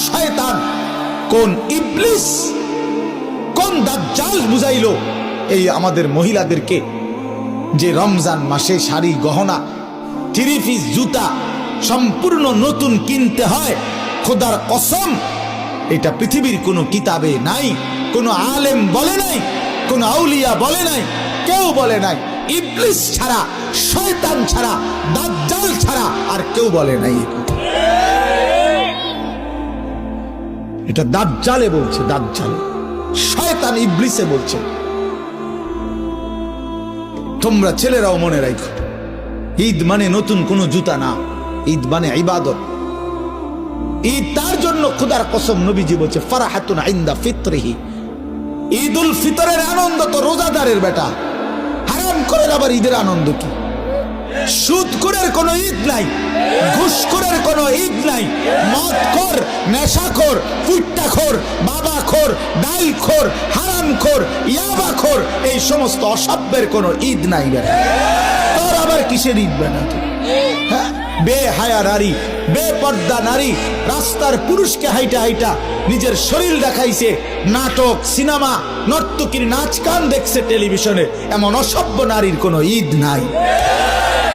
শয়তান, কোন ইবলিস, কোন দাজ্জাল বুঝাইলো এই আমাদের মহিলাদেরকে যে রমজান মাসে শাড়ি গহনা 3 পিস জুতা সম্পূর্ণ নতুন কিনতে হয়? খোদার কসম, এটা পৃথিবীর কোনো কিতাবে নাই, কোনো আলেম বলে নাই, কোনো আউলিয়া বলে নাই, কেউ বলে নাই। ইবলিস ছাড়া, শয়তান ছাড়া, দাজ্জাল ছাড়া আর কেউ বলে নাই। এটা দাজ্জালে বলছে, দাজ্জাল, শয়তান ইবলিসে বলছে। তোমরা ছেলেরাও মনে রাখো, ঈদ মানে নতুন কোনো জুতা না, ঈদ মানে ইবাদত। ঈদ তার জন্য খোদার কসম নবীজি বলছে ফারাহাতুন ইনদা ফিতরিহি, ঈদুল ফিতরের আনন্দ তো রোজাদারের বেটা, হারাম করে আবার ঈদের আনন্দ কি? সুদখোরের কোনো ঈদ নাই, ঘুষখোরের কোনো ঈদ নাই, মদখোর, নেশাখোর, ফুট্টাখোর, বাবাখোর, ডালখোর, হারামখোর, ইয়াবাখোর, এই সমস্ত অসভ্যের কোনো ঈদ নাই বেটা। তোর আবার কিসের ঈদ বেটা? হ্যাঁ, বেহায়া নারী, বেপর্দা নারী রাস্তার পুরুষকে হাইটা হাইটা নিজের শরীর দেখাইছে, নাটক, সিনেমা, নর্তকীর নাচ গান দেখছে টেলিভিশনে, এমন অসভ্য নারীর কোনো ঈদ নাই।